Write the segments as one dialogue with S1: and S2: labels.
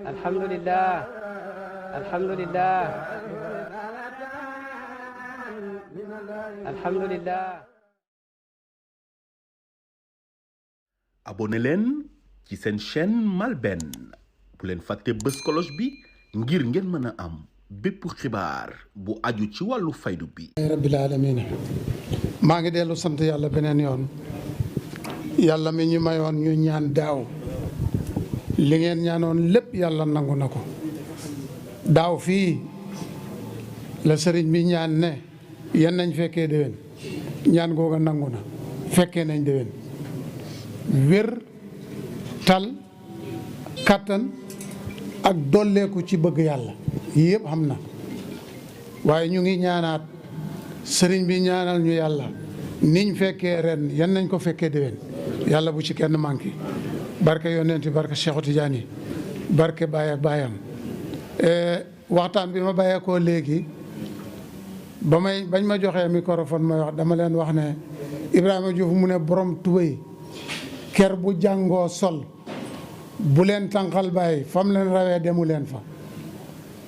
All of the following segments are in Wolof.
S1: alhamdulillah alhamdulillah alhamdulillah.
S2: abonné leen ci seen chaîne MALBN bu leen fàtte bës cloche bi ngir ngeen mën a am bépp xibaar bu aju ci wàllu faydu bi.
S3: rabbil alamin maa ngi dellu sant yàlla beneen yoon yàlla mi ñu mayoon ñu ñaan daaw li ngeen ñaanoon lépp yàlla nangu na ko daaw fii la sëriñ bi ñaan ne yan nañ fekkee déwén ñaan googa nangu na fekkee nañ déwén wér tal kattan ak dolleeku ci bëgg yàlla yëpp xam na waaye ñu ngi ñaanaat sëriñ bi ñaanal ñu yàlla niñ fekkee ren yan nañ ko fekkee déwén yàlla bu ci kenn manqué barke yonent barke Cheikh Tidiane barke Baye ak Bayam waxtaan bi ma bàyyee koo léegi bañ ma joxee microphone may wax dama leen wax ne Ibrahima Diouf mu ne borom tubéy ker bu jàngoo sol bu leen tànqal Baye fam leen rawee demu leen fa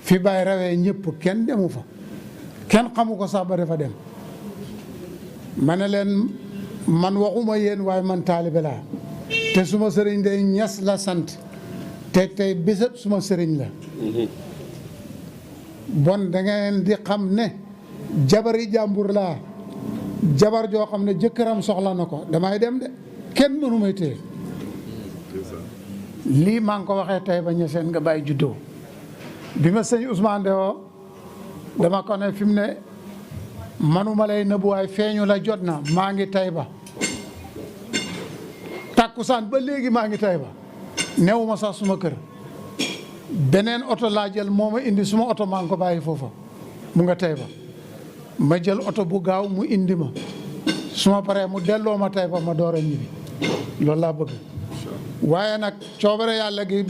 S3: fi Baye rawee ñëpp kenn demu fa kenn xamu ko sax ba dafa dem ma ne leen man waxuma yéen waaye man taalibe laa te suma sëriñ day Niass la sant te tey bésab suma sëriñ la bon da ngeen di xam ne jabari jàmbur laa jabar joo xam ne jëkkëram soxla na ko damay dem de kenn mënu may téye lii maa ngi ko waxee tey ba ñeseen nga bàyyi juddoo bi ma sëñ Ousmane de woo dama ko ne fi mu ne manuma lay nëbbu waay feeñu la jot na maa ngi tay ba tàkkusaan ba léegi maa ngi tay ba newuma sax suma kër beneen oto laa jël moo ma indi suma oto maa ngi ko bàyyi foofa mu nga tay ba ma jël oto bu gaaw mu indi ma suma paree mu delloo ma tay ba ma door a ñibbi loolu laa bëgg waaye nag coobare yàlla gi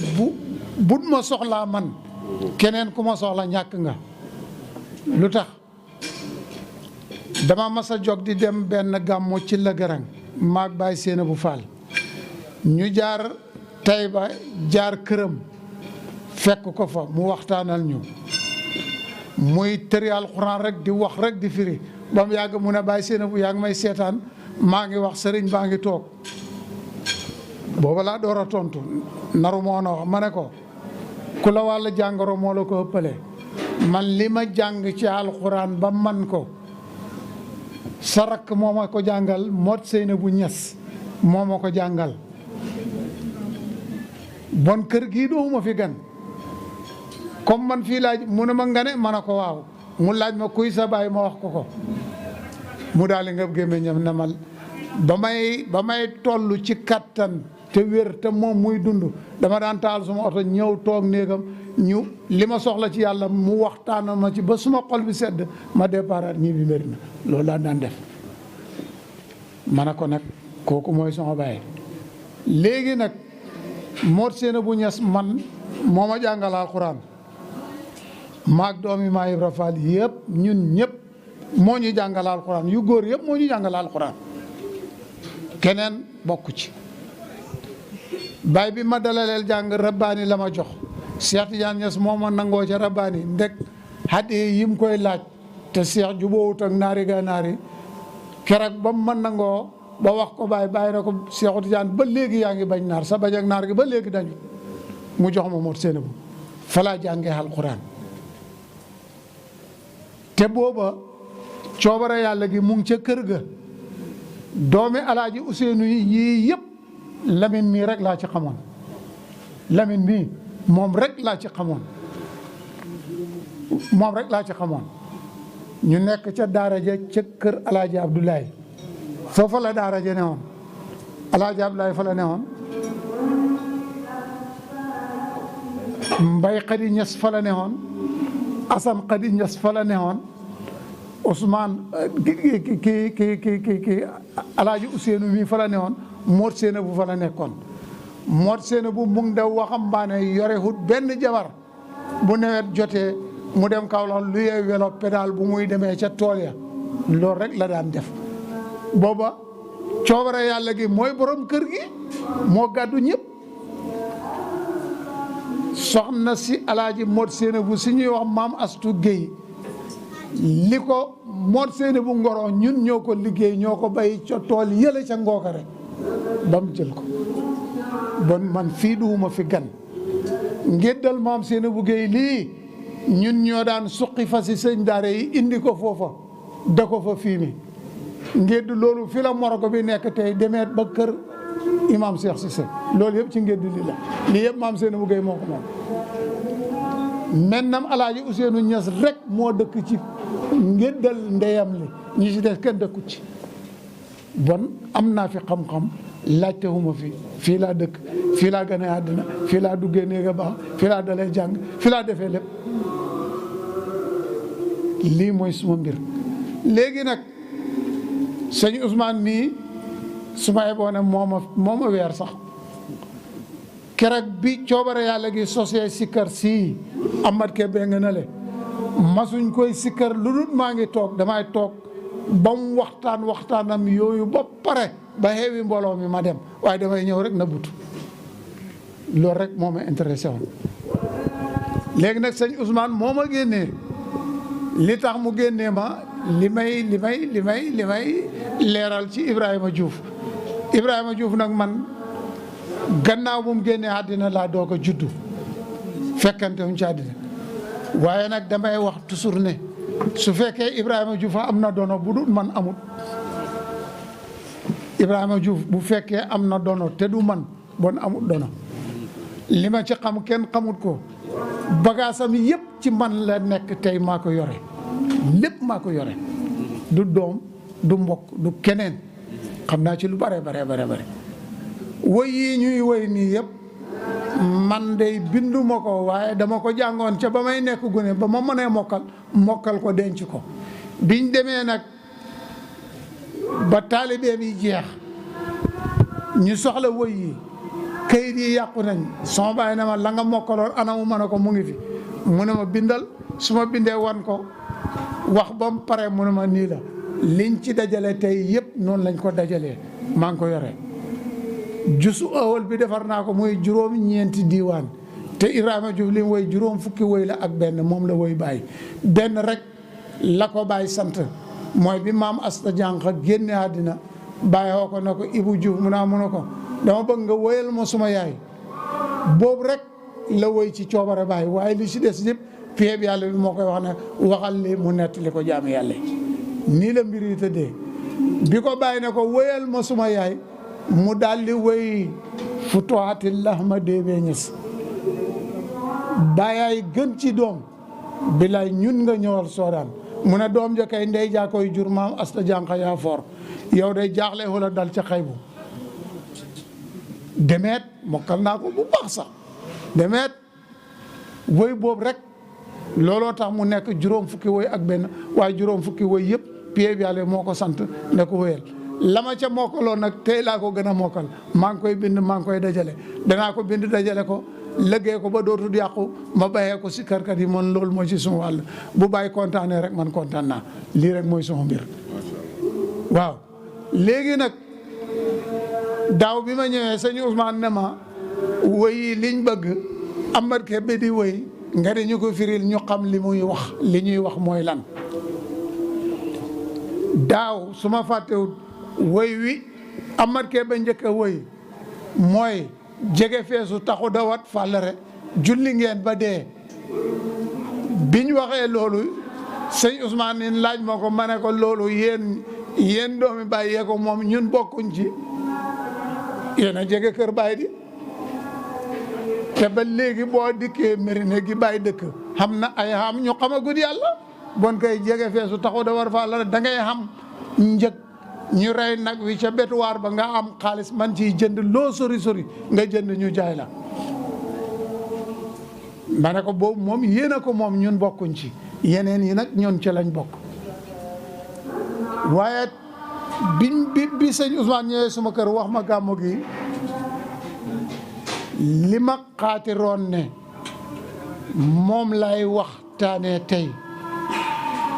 S3: bu ma soxlaa man keneen ku ma soxla ñàkk nga lu tax dama mas a jóg di dem benn gàmmu ci la garang maag Baye Séena bu Faal ñu jaar Tayba jaar këram fekk ko fa mu waxtaanal ñu muy tëri alxuraan rek di wax rek di firi ba mu yàgg mu ne Baye Séena bu yaa ngi may seetaan maa ngi wax sëriñ baa ngi toog booba laa door a tontu naru moo na wax ma ne ko ku la wàll jàngoro moo la ko ëppale man li ma jàng ci alxuraan ba man ko sa rakk moo ma ko jàngal mot Seyna bu Niass moo ma ko jàngal bon kër gii dooma fi gan comme man fii laaj mu ne ma nga ne ma ne ko waaw mu laaj ma kuy sa baay ma wax ko mu daal di nga gémmiñam ne mal ba may toll ci kattan te wér te moom muy dund dama daan taal suma oto ñëw toog néegam ñu li ma soxla ci yàlla mu waxtaanal ma ci ba suma xol bi sedd ma départ ñi bi mbir na loolu laa daan def ma ne ko nag kooku mooy sama baay léegi nag Mor Séena bu Niass man moo ma jàngal alxuraan maag doomi maa Ibra Fall yëpp ñun ñëpp moo ñu jàngal alxuraan yu góor yëpp moo ñu jàngal alxuraan keneen bokku ci baay bi ma dalaleel jàng rabbaani la ma jox Cheikh Tidiane Niass moo ma nangoo ca rabbaani ndek xadee yim koy laaj te Cheikh juboowut ak naari gànnaari keroog ba mu ma nangoo ba wax ko bàyyi na ko Cheikh Tidiane ba léegi yaa ngi bañ naar sa bañ ak naar gi ba léegi dañu mu jox ma Mor Séena bu fa laa jàngee alxuraan te booba coobare yàlla gi mu ngi ca kër ga doomi alaaji Ousseynou yii yëpp Lamine mii rek laa ci xamoon Lamine mii moom rek laa ci xamoon ñu nekk ca daara ja ca kër alaaji Abdoulaye foofa la daara ja ne woon alaaji Abdoulaye fa la ne woon Mbay Xadi Niass fa la ne woon Asan Xadi Niass fa la ne woon Ousmane ki alaaji Ousseynou mii fa la ne woon Mor Séena bu fa la nekkoon Mor Séena bu mu ngi da waxambaane yore hut benn jabar bu nawet jotee mu dem Kaolack lu yee welo pédale bu muy demee ca tool ya loolu rek la daan def booba coobare yàlla gi mooy borom kër gi moo gàddu ñëpp. soxna si alaaji Mot Séene bu si ñuy wax maam Astu Géy li ko Mot Séene bu ngoro ñun ñoo ko liggéey ñoo ko bay ca tool yële ca ngooka rek ba mu jël ko. bon man fii duuma fi gan ngéddal maam Séene bu Géy lii ñun ñoo daan suqi fa si sëñ daara yi indi ko foofa da ko fa fii mi ngédd loolu fi la morogo bi nekk tey demeet ba kër imam Cheikh Cissé loolu yëpp ci ngédd li la lii yëpp maam Séene bu Géy moo ko moom maintenant alaaji Ousseynou Niass rek moo dëkk ci ngéddal ndeyam li ñi ci des kenn dëkku ci. bon am naa fi xam-xam laajte huma fii laa dëkk fii laa gane àddina fii laa duggee néega baax fii laa dalee jàng fii laa defee lépp lii mooy suma mbir. léegi nag sëñ Ousmane mii su ma yeboo ne moo ma weer sax keroog bi coobare yàlla gi sosee sikkar sii amat ke bee nga ne le masuñ koy sikkar lu dul maa ngi toog damay toog ba mu waxtaanam yooyu ba pare ba xeewi mbooloo mi ma dem waaye damay ñëw rek na butu loolu rek moo ma intéressé woon. léegi nag sëñ Ousmane moo ma génnee li tax mu génnee ma li may leeral ci Ibrahima Diouf nag man gannaaw bu mu génnee àddina laa doog a juddu fekkante wuñ ci àddina waaye nag damay wax toujours ne su fekkee Ibrahima Diouf am na dono bu dul man amut Ibrahima Diouf bu fekkee am na dono te du man bon amut dono li ma ci xam kenn xamut ko bagaasam yëpp ci man la nekk tey maa ko yore lépp maa ko yore du doom du mbokk du keneen xam naa ci lu bare woy yi ñuy woy nii yëpp man de binduma ko waaye dama ko jàngoon ca ba may nekk gune ba ma mënee mokkal ko denc ko biñ demee nag ba taalibe bi jeex ñu soxla woy yi kayit yi yàqu nañ sama baay ne ma la nga mokkaloon anamu ma ne ko mu ngi fi mu ne ma bindal su ma bindee wan ko wax ba mu pare mu ne ma nii la liñ ci dajale tey yëpp noonu lañ ko dajalee maa ngi ko yore jusu awal bi defar naa ko muy juróom-ñeenti diiwaan te Ibrahima Diouf li mu woy juróom fukki woy la ak benn moom la woy Baye benn rek la ko Baye sant mooy bi maam Asta Jànq génne àddina Baye woo ko ne ko Ibou Diouf mu ne ko dama bëgg nga woyal ma suma yaay boobu rek la woy ci coobare Baye waaye li si des yëpp péeb yàlla bi moo koy wax ne waxal li mu nettali ko jaami yàlla nii la mbir yi tëddee bi ko Baye ne ko woyal ma suma yaay mu daldi woy futuhatillah ma déebee ñes bàyyaay gën ci doom bilaay ñun nga ñëwal soodaan mu ne doom ja kay ndey jaa koy jur maam Asta Jànq yaa foor yow day jaaxle wala dal ca xaybu demeet mokkal naa ko bu baax sax demeet woy boobu rek looloo tax mu nekk juróom fukki woy ak benn waaye juróom fukki woy yëpp pied bi yàlla moo ko sant ne ko woyal la ma ca mokkaloon nag tey laa ko gën a mokkal maa ngi koy bind maa ngi koy dajale danaa ko bind dajale ko liggéey ko ba dootul yàqu ma bàyyee ko si karkat yi man loolu mooy ci suma wàll bu bàyyi kontaanee rek man kontaan naa lii rek mooy suma mbir waaw léegi nag daaw bi ma ñëwee sëñ Ousmane ne ma woy liñ bëgg Amar Kébé di woy nga di ñu ko firil ñu xam li muy wax li ñuy wax mooy lan daaw su ma fàttewut woy wi Amar Kébé njëkk a woy mooy jege feesu taxu dawat fàllare julli ngeen ba dee biñ waxee loolu sëñ Ousmane nin laaj ma ko ma ne ko loolu yéen doomi Baye yee ko moom ñun bokkuñ ci yéen a jege kër Baye di te ba léegi boo dikkee Mérina gi Baye dëkk xam na ay xam ñu xamagut yàlla bon koy jege feesu taxu dawat fàllare da ngay xam njëg ñu rey nag wi ca betuwaar ba nga am xaalis man ciy jënd loo sori nga jënd ñu jaay la ma ne ko boobu moom yéen a ko moom ñun bokkuñ ci yeneen yi nag ñun ci lañ bokk waaye bi sëñ Ousmane ñëwee suma kër wax ma gàmmu gi li ma xaatiroon ne moom lay waxtaanee tey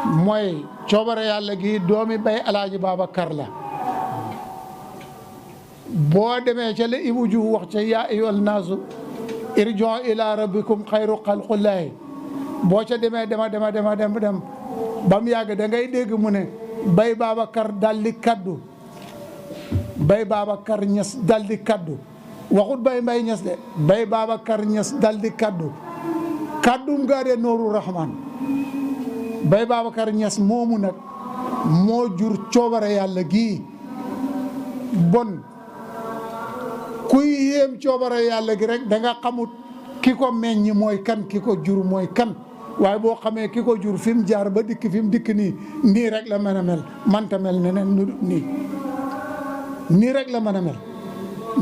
S3: mooy coobare yàlla gi doomi Baye Alaaji Babacar la boo demee ca la Ibou Diouf wax ca yaa ayyuhan naasu irji'u ila rabbikum xayru xalqullaahi boo ca demee dem ba mu yàgg da ngay dégg mu ne Baye Babacar daldi kaddu Baye Babacar Niass daldi kaddu waxut Baye Mbaye Niass de Baye Babacar Niass daldi kaddu kaddum gaa de nooru rahman Baye Babacar Niass moomu nag moo jur coobare yàlla gii bon kuy yéem coobare yàlla gi rek da nga xamut ki ko meññ mooy kan ki ko jur mooy kan waaye boo xamee ki ko jur fi mu jaar ba dikk fi mu dikk nii rek la mën a mel manta mel neneen nu nii rek la mën a mel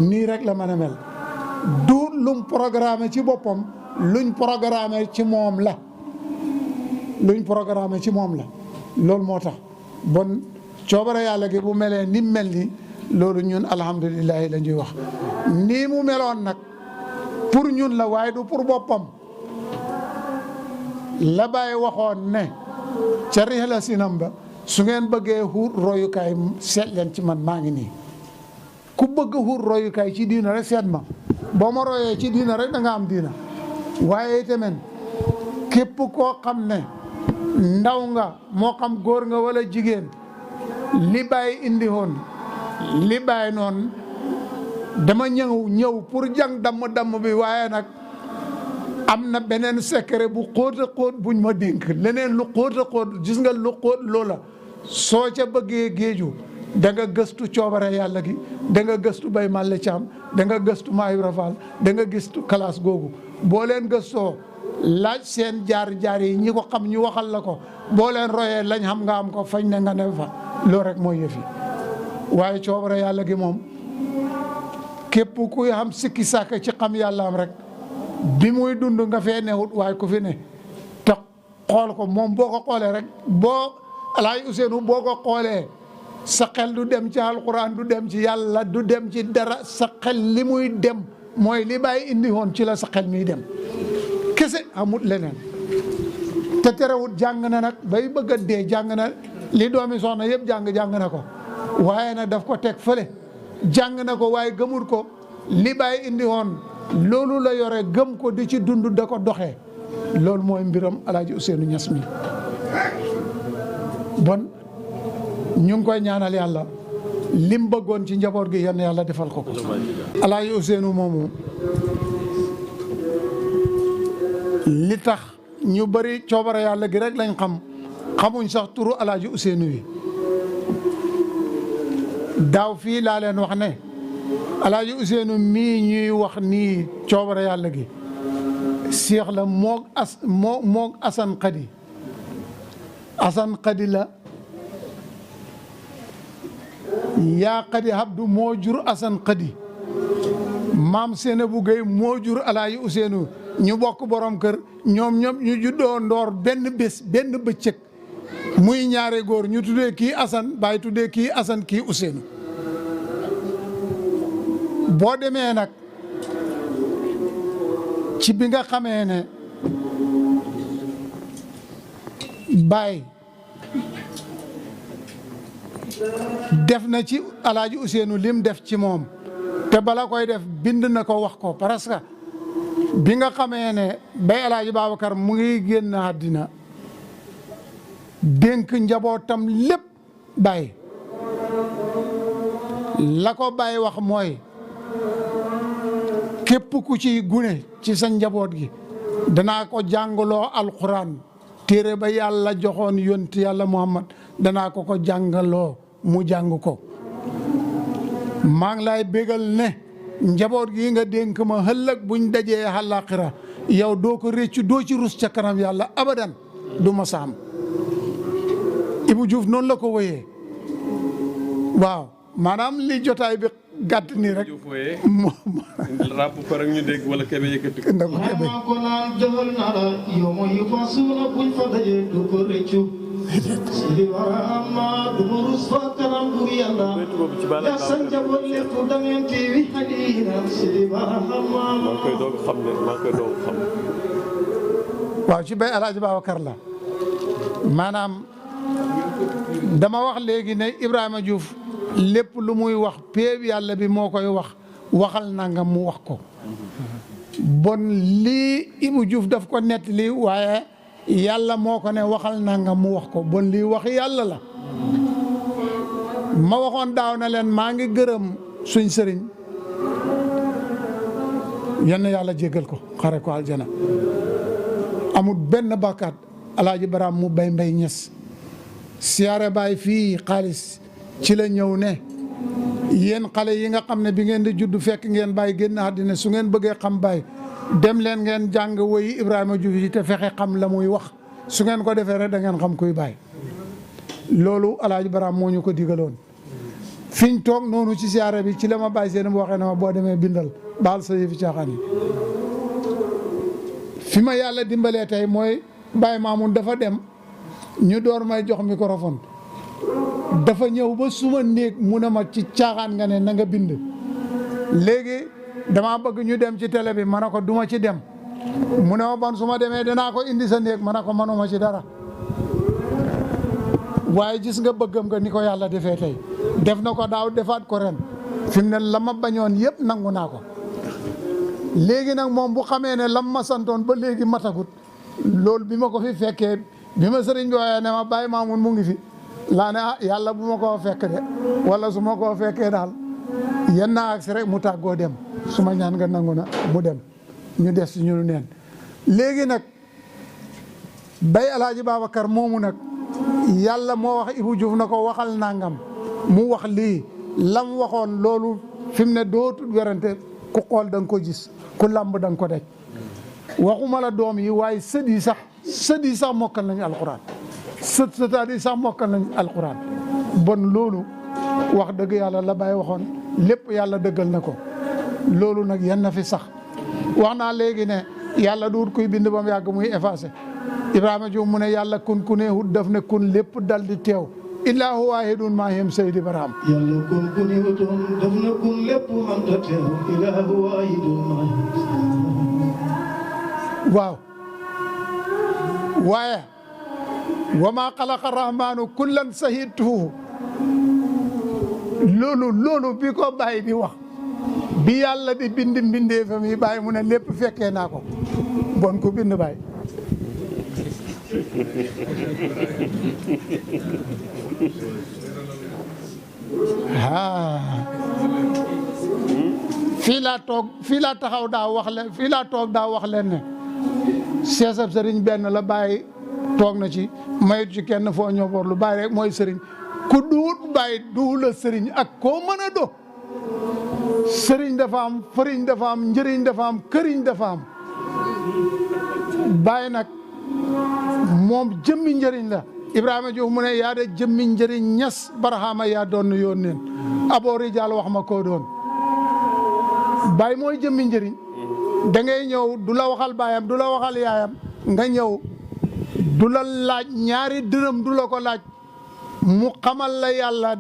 S3: nii rek la mën a mel du lum programme ci boppam luñ programme ci moom la loolu moo tax bon coobare yàlla gi bu melee ni mel ni loolu ñun alhamdulilahi la ñuy wax nii mu meloon nag pour ñun la waaye du pour boppam la Baye waxoon ne ca rihla sinam ba su ngeen bëggee xuut royukaay seet leen ci man maa ngi nii ku bëgg xuut royukaay ci diina rek seet ma boo ma royee ci diina rek da nga am diina waaye tamit képp koo xam ne ndaw nga moo xam góor nga wala jigéen li Baye indi woon li Baye noonu dama ñëw pour jàng damm bi waaye nag am na beneen secret bu xóot a xóot buñ ma dénk leneen lu xóot a xóot gis nga lu xóot loola soo ca bëggee géeju da nga gëstu coobare yàlla gi da nga gëstu Baye Malle Thiam da nga gëstu Maay Ibra Fall da nga gëstu classe googu boo leen gëstoo laaj seen jaar yi ñi ko xam ñu waxal la ko boo leen royee lañ xam nga am ko fañ ne nga ne fa loolu rek mooy yëfi waaye coobare yàlla gi moom képp kuy xam sikki sàkk ci xam yàlla am rek bi muy dund nga fee newut waaye ku fi ne te xool ko moom boo ko xoolee rek boo Alaaji Ousseynou boo ko xoolee sa xel du dem ci alquran du dem ci yàlla du dem ci dara sa xel li muy dem mooy li Baye indi woon ci la sa xel miy dem kese amut leneen te terewut jàng na nag bay bëgg a dee jàng na li doomi soxna yëpp jàng na ko waaye nag daf ko teg fële jàng na ko waaye gëmul ko li Baye indi woon loolu la yore gëm ko di ci dund da ko doxee loolu mooy mbiram Alaaji Ousseynou Niass mi bon ñu ngi koy ñaanal yàlla lim bëggoon ci njaboot gi yenn yàlla defal ko Alaaji Ousseynou moomu li tax ñu bari coobare yàlla gi rek lañ xamuñ sax turu Alaaji Ousseynou wi daaw fii laa leen wax ne Alaaji Ousseynou mii ñuy wax nii coobare yàlla gi Cheikh la moog Assane Khady la yaa Khady Abdou moo jur Assane Khady maam Sénébou Gueye moo jur Alaaji Ousseynou ñu bokk borom kër ñoom ñu juddoo ndoor benn bés benn bëccëg muy ñaare góor ñu tuddee kii Assane Baye tuddee kii Assane kii Ousseynou boo demee nag ci bi nga xamee ne Baye def na ci Alaaji Ousseynou lim def ci moom te bala koy def bind na ko wax ko parce que bi nga xamee ne Baye Alaaji Babacar mu ngi génn àddina dénk njabootam lépp Baye la ko Baye wax mooy képp ku ci gune ci sa njaboot gi danaa ko jàngaloo alquran téere ba yàlla joxoon yonti yàlla Muhammad danaa ko jàngaloo mu jàng ko maa ngi lay bégal ne njaboot gi nga dénk ma ëllëg buñ dajee àllaaxira yow doo ko réccu doo ci rus ca kanam yàlla abadan du ma saam Ibou Diouf noonu la ko wéyee waaw maanaam li jotaay bi gàtt nii rek
S4: rap ko rek ñu dégg wala kebe yëkkati ko
S3: ndax kebe
S5: ko naan jëfal na la yow ma yu fa suuna buñ fa dajee du ko réccu si warama du ma rus fa kanam bu yàlla ya sa njaboot lépp da ngeen tiiwi hadina si warama
S4: maa koy doog xam
S3: waaw ci Baye Alaaji Babacar la maanaam dama wax léegi ne Ibrahima Diouf lépp lu muy wax péeb yàlla bi moo koy waxal nangam mu wax ko bon lii Ibou Diouf daf ko nettali waaye yàlla moo ko ne waxal nangam mu wax ko bon lii wax yàlla la ma waxoon daaw na leen maa ngi gërëm suñ sëriñ yenn yàlla jéggal ko xare ko aljana amul benn bàkkaat alaaji Baraam mu bay mbay Niass siyaare Baye fii xaalis ci la ñëw ne yéen xale yi nga xam ne bi ngeen di judd fekk ngeen Baye génn àddina su ngeen bëggee xam Baye dem leen ngeen jàng woyi Ibrahima Diouf yi te fexe xam la muy wax su ngeen ko defee rek da ngeen xam kuy Baye loolu alaaji Baraam moo ñu ko digaloon fiñ toog noonu ci siyaare bi ci la ma Baye seen mu waxee ne ma boo demee bindal baal sa yëfi caaxaan yi fi ma yàlla dimbalee tey mooy Baye Mamoun dafa dem ñu door may jox microphone dafa ñëw ba suma néeg mu ne ma ci caaxaan nga ne na nga bind léegi dama bëgg ñu dem ci télé bi ma ne ko duma ci dem mu ne ma bon su ma demee danaa ko indi sa néeg ma ne ko manuma ci dara waaye gis nga bëggam nga ni ko yàlla defee tey def na ko daaw defaat ko ren fi mu ne la ma bañoon yëpp nangu naa ko léegi nag moom bu xamee ne lam ma santoon ba léegi matagut loolu bi ma ko fi fekkee bi ma sëriñ bi waaye ne ma Baye Mamoun mu ngi fi laa ne yàlla bu ma koo fekk de wala su ma koo fekkee daal yenn naa agsi rek mu tàggoo dem su ma ñaan nga nangu na mu dem ñu des ci ñu neen léegi nag Baye Alaaji Babacar moomu nag yàlla moo wax Ibou Diouf na ko waxal nangam mu wax lii lam waxoon loolu fi mu ne dootul werante ku xool da nga ko gis ku làmb da nga ko daj waxuma la doom yi waaye sët yi sax mokkal nañu alquran sëtaat yi sax mokkal nañu alquran bon loolu wax dëgg yàlla la Baye waxoon lépp yàlla dëggal na ko loolu nag yan na fi sax wax naa léegi ne yàlla duut kuy bind ba mu yàgg muy effacé Ibrahima Diouf mu ne yàlla kun ku ne hut daf ne kun lépp dal di teew illaahu waahidun maa him Seydi Barham
S5: yàlla kun ku ne hutoon daf ne kun lépp man da teew illaahu waahidun maa him
S3: waaw waaye wa maa xalaqa rahmaanu kullan sahidtuhu loolu bi ko Baye di wax bi yàlla di bind mbindeefam yi Baye mu ne lépp fekkee naa ko bon ku bind Baye fii laa taxaw daa wax leen fii laa toog daa wax leen ne seesab sëriñ benn la Baye toog na ci mayut ci kenn foo ñëw lu Baye rek mooy sëriñ ku duut Baye du la sëriñ ak koo mën a do sëriñ dafa am fëriñ dafa am njëriñ dafa am këriñ dafa am Baye nag moom jëmmi njëriñ la Ibrahima Diouf mu ne yaa de jëmmi njëriñ Niass Barhama yaa doon yoon neen aboo rijaal wax ma koo doon Baye mooy jëmmi njëriñ da ngay ñëw du la waxal baayam du la waxal yaayam nga ñëw du la laaj ñaari dërëm du la ko laaj mu xamal la yàlla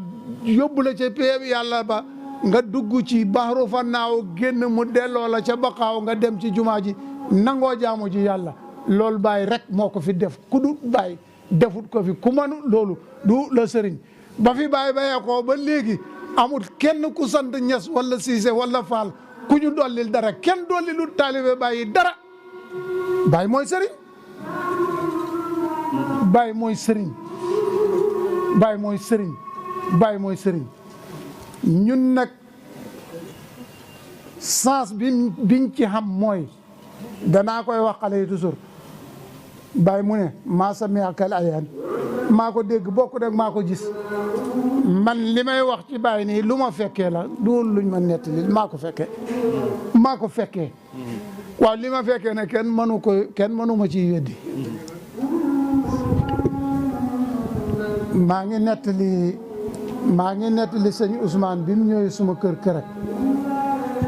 S3: yóbbu la ca péeb yàlla ba nga dugg ci baxru fa naaw génn mu delloo la ca baqaaw nga dem ci jumaa ji nangoo jaamu ji yàlla loolu Baye rek moo ko fi def ku du Baye defut ko fi ku manu loolu du la sëriñ ba fi Baye bayee ko ba léegi amul kenn ku sant Niass wala Cissé wala Fall ku ñu dollil dara kenn dollilul taalibe Baye dara Baye mooy sëriñ Baye mooy sëriñ Baye mooy sëriñ Baye mooy sëriñ ñun nag sens biñ ci xam mooy danaa koy wax xale yi toujours Baye mu ne maa sami akal ayaan maa ko dégg bokk rek maa ko gis man li may wax ci Baye nii lu ma fekkee la du luñ ma nettali maa ko fekkee waaw li ma fekkee ne kenn mënu ma ciy weddi maa ngi nettali sëñ Ousmane bi mu ñëwee suma kër rek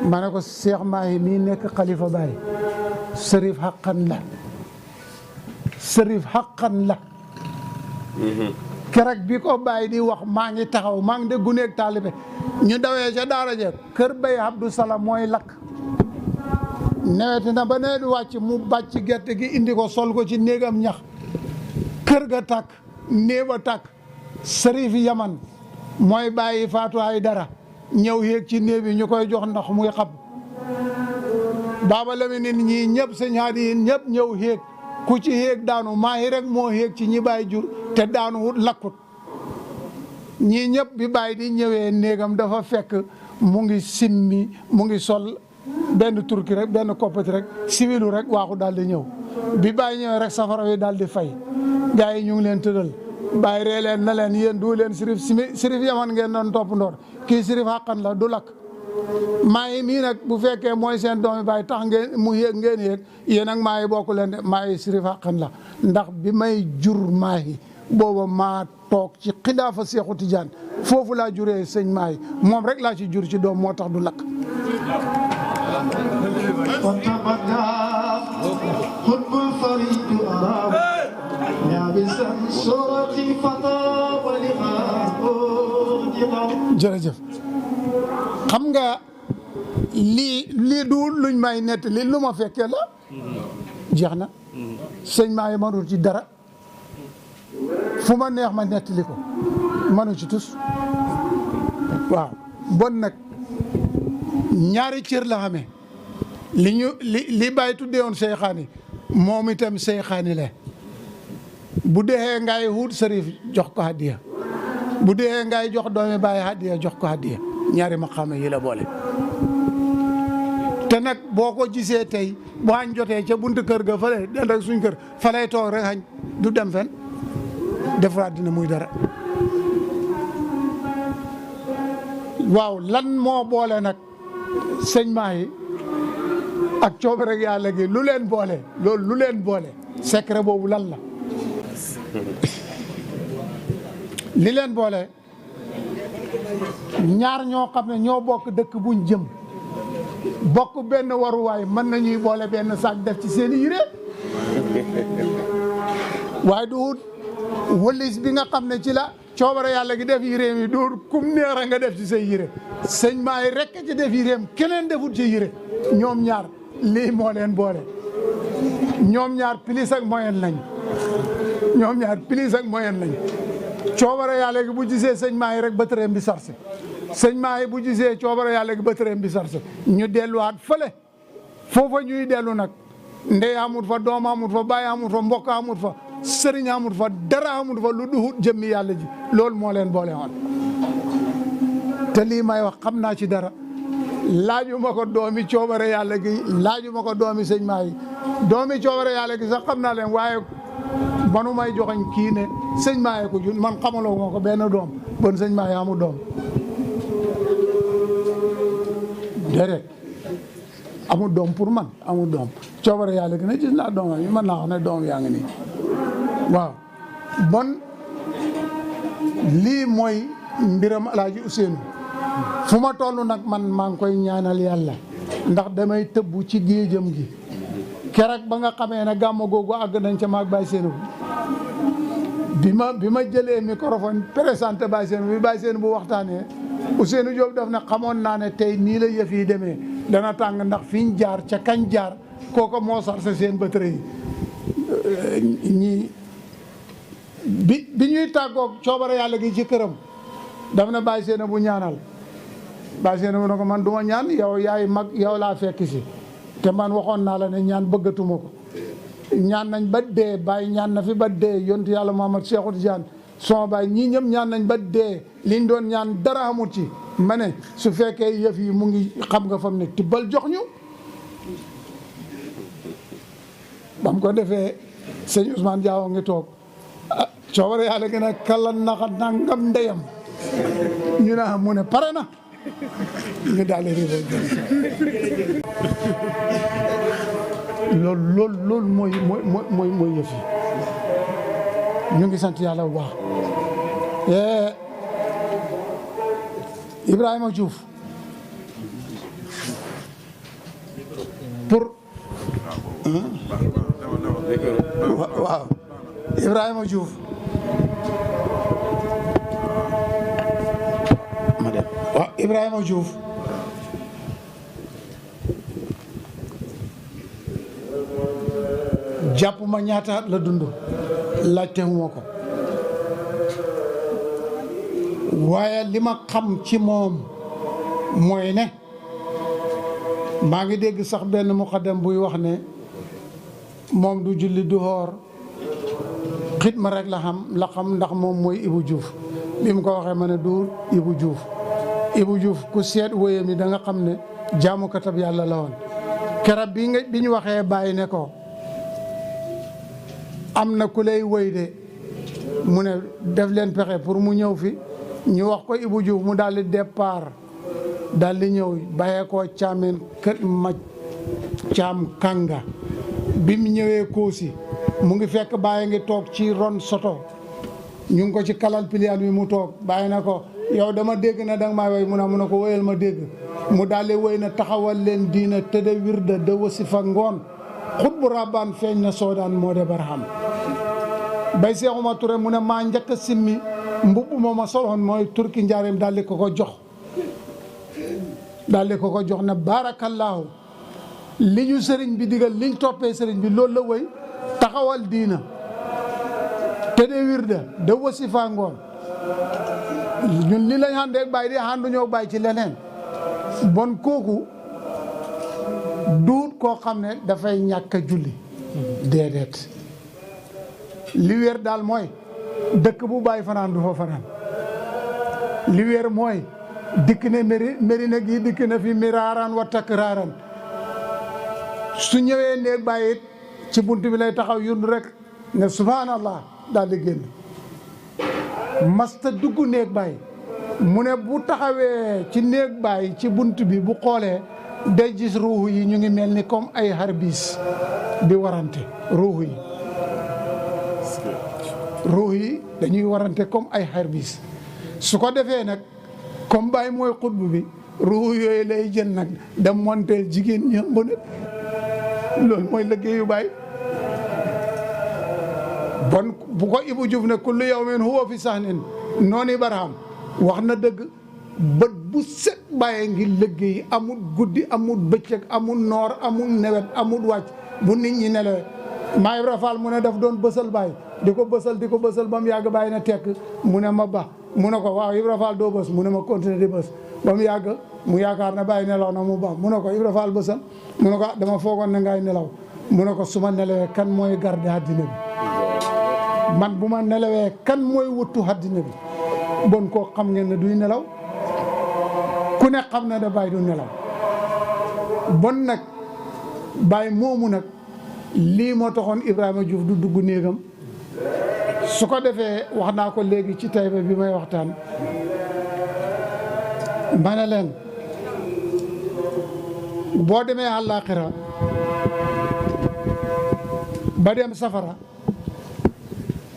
S3: ma ne ko Cheikh Mahi mii nekk xalifa Baye sërif xaqan la keroog bi ko Baye di wax maa ngi taxaw maa ngi de guneeg taalibe ñu dawee ca daara ja kër Baye Abdou Salam mooy lakk neweti na ba nawet wàcc mu bàcc gerte gi indi ko sol ko ci néegam ñax kër ga tàkk néeba tàkk sërif yaman mooy bàyyi Faatu ay dara ñëw yéeg ci néeg bi ñu koy jox ndox muy xam Baaba Lamin ñii ñëpp sëñ Haadi yi ñëpp ñëw yéeg ku ci yéeg daanu maayi rek moo yéeg ci ñi bàyyi jur te daanu wut lakkut ñii ñëpp bi bàyyi di ñëwee néegam dafa fekk mu ngi simmi mu ngi sol benn turki rek benn koppati rek siwilu rek waaxu daal di ñëw bi bàyyi ñëwee rek safara wi daal di fay gars yi ñu ngi leen tëddal bàyyi ree leen na leen yéen du leen sirif yaman ngeen doon topp ndoor kii sirif xàqan la du lakk maa yi mii nag bu fekkee mooy seen doomi bàyyi tax ngeen mu yéeg ngeen yéeg yéen ak maa yi bokku leen de maa yi sirif xàqan la ndax bi may jur maa yi booba maa toog ci xilaafa Seexu Tijaan foofu laa juree sëñ maa yi moom rek laa ci jur ci doom moo tax du lakk jërëjëf xam nga lii du luñ may nett li lu ma fekkee la jeex na sëñ maa yi manul ci dara fu ma neex ma nettali ko manu ci tus waaw bon nag ñaari cër la xamee li Baye tuddee woon seyxaani moom itam seyxaani la bu dee ngay wut sërif jox ko hadiya bu dee ngay jox doomi Baye hadiya jox ko hadiya ñaari maqaama yi la boole te nag boo ko gisee tey bu añ jotee ca buntu kër ga fale den rek suñ kër falay toog rek añ du dem fen defaraat dina muy dara waaw lan moo boole nag sëñ maa yi ak coob rek yàlla gi lu leen boole loolu lu leen boole secret boobu lan la li leen boole ñaar ñoo xam ne ñoo bokk dëkk buñ jëm bokk benn waruwaay mën nañuy boole benn saak def ci seen yére waaye du wëlis bi nga xam ne ci la coobare yàlla gi def yéreem yi dóor kum neex nga def ci say yére sëñ maa yi rekk ci def yéreem keneen defut ci yére ñoom ñaar lii moo leen boole ñoom ñaar plus ak moyen lañ ñoom ñaar plus ak moyen lañ coobare yàlla gi bu gisee sëñ maa yi rek bëtëreem bi sarse sëñ maa yi bu gisee coobare yàlla gi bëtëreem bi sarse ñu delluwaat fële foofa ñuy dellu nag ndey amut fa doom amut fa baay amut fa mbokk amut fa sëriñ amut fa dara amut fa lu duhut jëmmi yàlla ji loolu moo leen boole woon te lii may wax xam naa ci dara laajuma ko doomi coobare yàlla gi laajuma ko doomi sëñ maa yi doomi coobare yàlla gi sax xam naa leen waaye manu may joxoñ kii ne sëñ maa yi ko jun man xamaloo moo ko benn doom bon sëñ maa yi amul doom déedéet amul doom pour man amul doom coobare yàlla gi ne gis naa doomam yi mën naa wax ne doom yaa ngi nii waaw bon lii mooy mbiram Alaaji Ousseynou fu ma toll nag man maa ngi koy ñaanal yàlla ndax damay tëbbu ci géejam gi keroog ba nga xamee ne gàmmu googu àgg nañ ca maag Baye Seynou bi ma jëlee microphone présenté Baye Seynou bi Baye Seynou bu waxtaanee Ousseynou Diop daf ne xamoon naa ne tey nii la yëf yi demee dana tàng ndax fiñ jaar ca kañ jaar kooko moo sarse seen batterie yi ñii bi ñuy tàggoog coobare yàlla gi ci këram daf ne Baye Seynou bu ñaanal Baye Seynou bu ne ko man du ma ñaan yow yaay mag yow laa fekk si te man waxoon naa la ne ñaan bëggatuma ko ñaan nañ ba dee Baye ñaan na fi ba dee yontu yàlla Muhammad Cheikh Tidiane sama Baye ñii ñëpp ñaan nañ ba dee liñ doon ñaan dara amut ci ma ne su fekkee yëf yi mu ngi xam nga fam ne tibbal jox ñu bam ko defee sëñ Ousmane Diawo ngi toog coobare yàlla gën a kala naxa nangam ndeyam ñu ne mu ne pare na ñu daal di réew loolu mooy yëf yi ñu ngi sant yàlla bu baax Ibrahima Diouf pour waaw Ibrahima Diouf ma dem waaw Ibrahima Diouf jàpp ma ñaata at la dund laajte wu ma ko waaye li ma xam ci moom mooy ne maa ngi dégg sax benn muqaddam buy wax ne moom du julli du xoor xidma rek la xam ndax moom mooy Ibou Diouf bi mu ko waxee ma ne du Ibou Diouf ku seet wóyam yi da nga xam ne jaamukatab yàlla la woon keroog bi ñu waxee Baye ne ko am na ku lay wóy de mu ne def leen pexe pour mu ñëw fi ñu wax ko Ibou Diouf mu daal di départ daal di ñëw bàyyee koo caameen kër ma caam kànga bi mu ñëwee Koosi mu ngi fekk Baye ngi toog ci ron soto ñu ngi ko ci kalal piliyaan bi mu toog Baye na ko yow dama dégg na danga maa woy mu ne ko woyal ma dégg mu daal di woy na taxawal leen diina te de wirda de wasifa ngoon xut bu rabbaan feeñ na soodaan moo de baraham bay Seexuma Ture mu ne maa njëkk a simmi mbubb moo ma soloon mooy turki njaareem daal di ko ko jox ne baarakallaahu li ñu sëriñ bi digal liñ toppee sëriñ bi loolu la woy taxawal diina te de wirda de wasifa ngoon ñun li lañ àndee Baye di ànduñoo Baye ci leneen bon kooku duut koo xam ne dafay ñàkk a julli déedéet li wér daal mooy dëkk bu Baye fanaan du fa fanaan li wér mooy dikk ne Medina gi dikk na fi miraaran wa takraaran su ñëwee néeg Baye it ci bunt bi lay taxaw yund rek ne subhanallah daal di génn masta dugg néeg Baye mu ne bu taxawee ci néeg Baye ci bunt bi bu xoolee day gis ruuxu yi ñu ngi mel ni comme ay harbis di warante ruuxu yi dañuy warante comme ay harbis su ko defee nag comme Baye mooy xutbu bi ruuxu yooyu lay jël nag dem monteel jigéen ñëmb nag loolu mooy liggéeyu Baye bon bu ko Ibou Diouf ne kullu yawmin huwa fi sahnin noonu baraham wax na dëgg bët bu set Baye ngi liggéey amul guddi amul bëccëg amul noor amul nawet amul wàcc bu nit ñi nelawee maa Ibra Fall mu ne daf doon bësal Baye di ko bësal ba mu yàgg Baye na tekk mu ne ma ba mu ne ko waaw Ibra Fall doo bës mu ne ma continuer di bës ba mu yàgg mu yaakaar ne Baye nelaw na mu ba mu ne ko Ibra Fall bësal mu ne ko dama foogoon ne ngay nelaw mu ne ko su ma nelawee kan mooy garde àddina bi man bu ma nelawee kan mooy wuttu àddina bi bon koo xam ngeen ne duy nelaw ku ne xam na ne Baye du nelaw bon nag Baye moomu nag lii moo taxoon Ibrahima Diouf du dugg néegam su ko defee wax naa ko léegi ci Taïba bi may waxtaan ma ne leen boo demee àllaaxira ba dem safara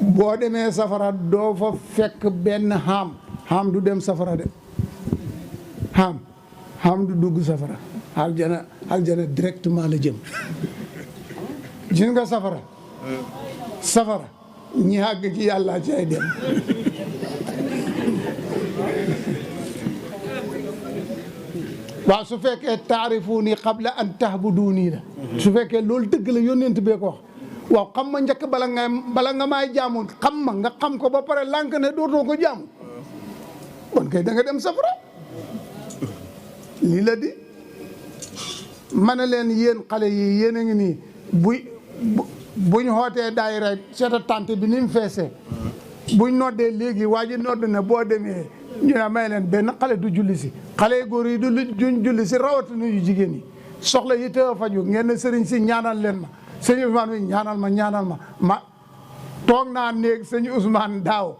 S3: boo demee safara doo fa fekk benn xaam du dem safara de xaam du dugg safara aljana directement la jëm gis nga safara ñi àgg ci yàlla ci ay dem waaw su fekkee taarifuuni qabla an tahbuduuni la su fekkee loolu dëgg la yónneent bee ko wax waaw xam ma njëkk bala nga maay jaamu xam ma nga xam ko ba pare lànk ne dootoo ko jaamu kon kay da nga dem safara lii la di ma ne leen yéen xale yi yéen a ngi nii buñ xootee daayira seeta tante bi ni mu feesee buñ noddee léegi waa ji nodd ne boo demee ñu ne may leen benn xale du julli si xale yu góor yi duñ julli si rawatina yu jigéen yi soxla yi te faju ngeen ne sëriñ si ñaanal leen ma sëñ Ousmane bi ñaanal ma toog naa néeg sëñ Ousmane daaw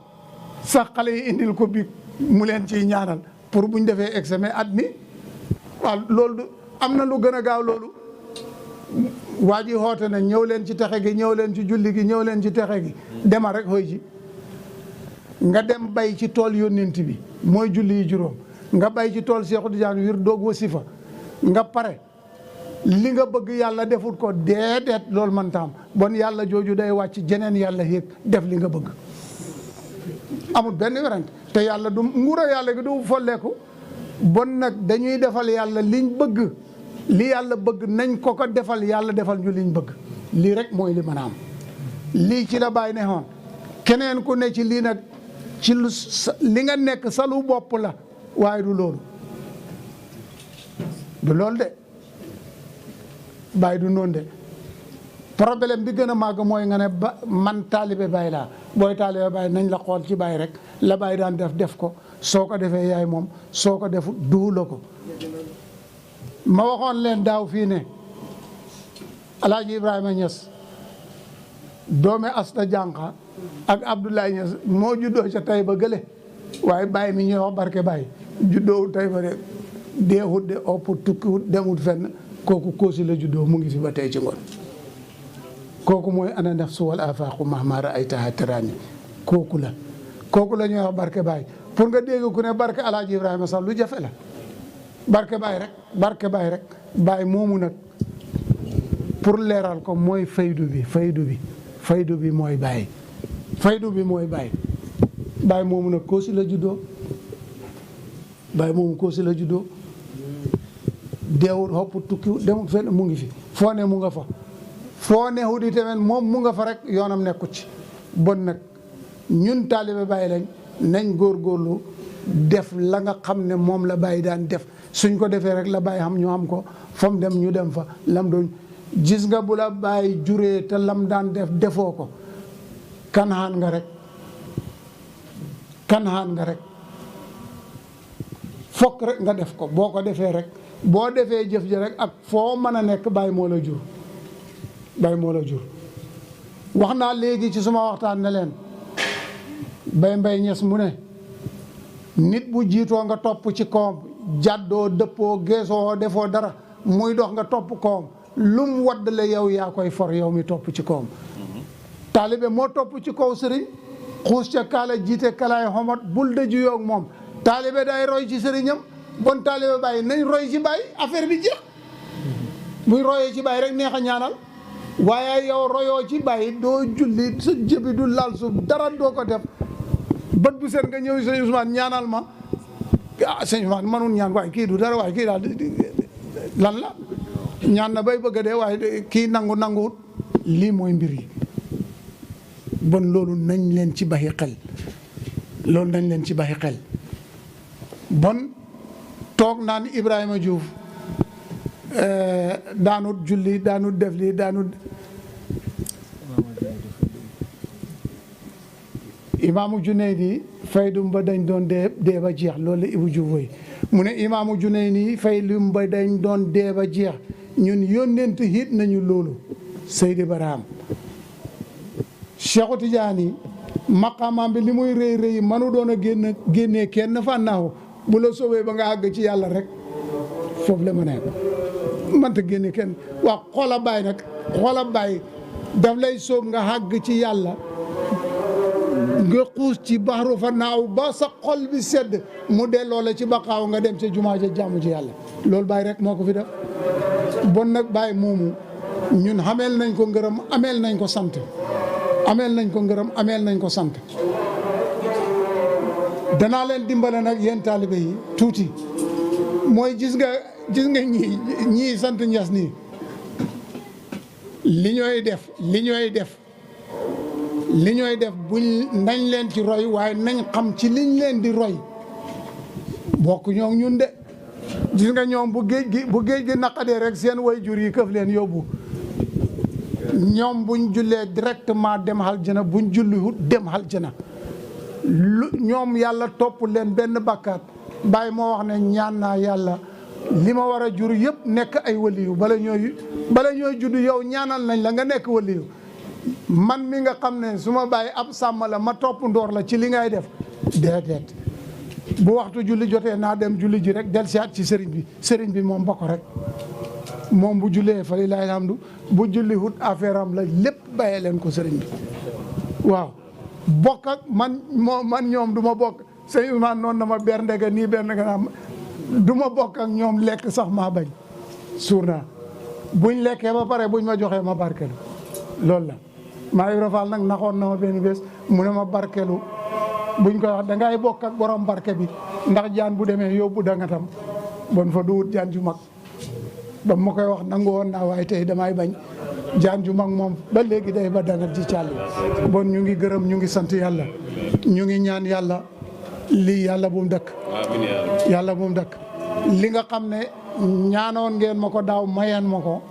S3: sax xale yi indil ko bi mu leen ciy ñaanal pour buñ defee examen at mi waaw loolu am na lu gën a gaaw loolu waa ji xoote na ñëw leen ci texe gi ñëw leen ci julli gi ñëw leen ci texe gi dema rek xëy ci nga dem bay ci tool yónnent bi mooy julli yi juróom nga bay ci tool Cheikh Tidiane wir doog wasifa nga pare li nga bëgg yàlla defut ko déedéet loolu man taam bon yàlla jooju day wàcc jeneen yàlla yéeg def li nga bëgg amul benn werante te yàlla du nguura yàlla gi du folleeku bon nag dañuy defal yàlla liñ bëgg li yàlla bëgg nañ ko defal yàlla defal ñu liñ bëgg lii rek mooy li mën a am lii ci la Baye ne xoon keneen ku ne ci lii nag ci li nga nekk salu bopp la waaye du loolu de Baye du noonu de problème bi gën a màgg mooy nga ne ba man taalibe Baye laa booy taalibe Baye nañ la xool ci Baye rek la Baye daan def ko soo ko defee yaay moom soo ko defu duu la ko ma waxoon leen daaw fii ne Alaaji Ibrahima Niass doomi Asta Jànqa ak Abdoulaye Niass moo juddoo ca Tayba gële waaye Baye mi ñuy wax barke Baye juddoowul Tayba de deexut de opp tukkiwut demut fenn kooku Koosi la juddoo mu ngi fi ba tey ci ngoon kooku mooy ana nafsu wal afaaqu mahma ra'aytaha taraani kooku la ñuy wax barke Baye pour nga dégg ku ne barke Alaaji Ibrahima sax lu jafe la barke Baye rek Baye moomu nag pour leeral ko mooy faydu bi mooy Baye Baye moomu nag Koosi la juddoo deewul xopp tukki demul fenn mu ngi fi foo ne mu nga fa foo ne hudi tamit moom mu nga fa rek yoonam nekku ci bon nag ñun taalibe Baye lañ nañ góorgóorlu def la nga xam ne moom la Baye daan def suñ ko defee rek la Baye xam ñu xam ko fa mu dem ñu dem fa lam doon gis nga bu la Baye juree te lam daan def defoo ko kanhaan nga rek fokk rek nga def ko boo ko defee rek boo defee jëf ji rek ak foo mën a nekk Baye moo la jur wax naa léegi ci suma waxtaan ne leen Baye Niass mu ne nit bu jiitoo nga topp ci kawam jàddoo dëppoo geesoo defoo dara muy dox nga topp kawam lum waddale yow yaa koy for yow mi topp ci kawam taalibe moo topp ci kaw sëriñ xuus ca kaala jiite kalaay xomat bul dëju yoog moom taalibe day roy ci sëriñam bon taalibe Baye nañ roy ci Baye affaire bi jeex buy royee ci Baye rek neex a ñaanal waaye yow royoo ci Baye doo julli sa jëbi du laal suuf dara doo ko def bët bu seet nga ñëw sëñ Ousmane ñaanal ma sëñ Ousmane mënul ñaan waaye kii du dara waaye kii daal lan la ñaan na bay bëgg a dee waaye kii nanguwut lii mooy mbir yi bon loolu nañ leen ci baxi xel bon toog naan Ibrahima Diouf daanut julli daanut def lii daanut imaamu Junaydi faydum ba dañ doon dee ba jeex loolu la Ibu Diouf woy mu ne imaamu Junaydi faydum ba dañ doon dee ba jeex ñun yónnent hit nañu loolu Seydi Barham Cheikhu Tidiane maqaamaam bi li muy rëy manu doon a génnee kenn fànnaaw bu la soobee ba nga àgg ci yàlla rek foofu la ma ne mënta génne kenn wax xoola Baye daf lay soob nga àgg ci yàlla nga xuus ci baxaru fa naaw ba sa xol bi sedd mu delloo la ci baqaaw nga dem ca jumaa ja jàmm ci yàlla loolu Baye rek moo ko fi def bon nag Baye moomu ñun xameel nañ ko ngërëm ameel nañ ko sant danaa leen dimbale nag yéen taalibe yi tuuti mooy gis nga ñii sant Niass nii li ñooy def buñ nañ leen ci roy waaye nañ xam ci liñ leen di roy bokk ñoom ñun de gis nga ñoom bu géej gi naqadee rek seen way jur yi këf leen yóbbu ñoom buñ jullee directement dem aljana buñ julliwut dem aljana ñoom yàlla topp leen benn bàkkaat Baye moo wax ne ñaan naa yàlla li ma war a jur yëpp nekk ay waliyu bala ñooy judd yow ñaanal nañ la nga nekk waliyu man mi nga xam ne su ma Baye ab sàmm la ma topp ndoor la ci li ngay def déedéet bu waxtu julli jotee naa dem julli ji rek del siyaat ci sëriñ bi moom ba ko rek moom bu jullee fa lillahi alhamdu bu julli hut affaire am la lépp bàyyee leen ko sëriñ bi waaw bokk ak man ñoom du ma bokk sëñ Ousmane noonu na ma berndega nii berndega naa du ma bokk ak ñoom lekk sax maa bañ suur naa buñ lekkee ba pare buñ ma joxee ma barkelu loolu la maa Ibra Fall nag naxoon na ma benn bés mu ne ma barkelu buñ koy wax dangay bokk ak borom barke bi ndax jaan bu demee yóbbu dangatam bon fa duwut jaan ju mag ba ma koy wax nangu woon naa waaye tey damay bañ jaan ju mag moom ba léegi day ba dangat ci càlli bon ñu ngi gërëm ñu ngi sant yàlla ñu ngi ñaan yàlla lii yàlla bu mu dëkk yàlla bu mu dëkk li nga xam ne ñaanoon ngeen ma ko daaw mayeen ma ko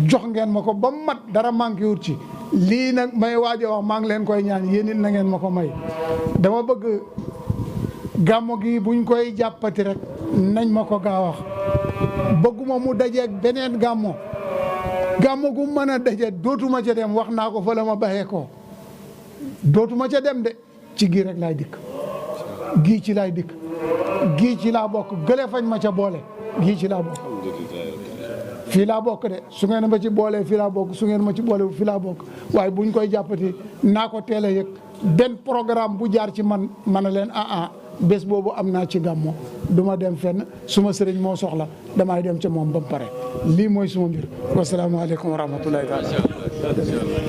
S3: jox ngeen ma ko ba mat dara manqué wut ci lii nag may waajo wax maa ngi leen koy ñaan yéen it na ngeen ma ko may dama bëgg gàmmo gi buñ koy jàppati rek nañ ma ko gaa wax bëgguma mu dajeeg beneen gàmmo gu mën a daje dootuma ca dem wax naa ko fa la ma baxee ko dootuma ca dem de ci gii rek laay dikk gii ci laay dikk gii ci laa bokk gële fañ ma ca boole gii ci laa bokk fii laa bokk de su ngeen ma ci boolee fii laa bokk su ngeen ma ci boole fii laa bokk waaye buñ koy jàppati naa ko teel a yëg benn programme bu jaar ci man a leen bés boobu am naa ci gàmmo du ma dem fenn suma sëriñ moo soxla damay dem ca moom ba mu pare lii mooy suma mbir wasalaamaaleykum wa rahmatullahi taala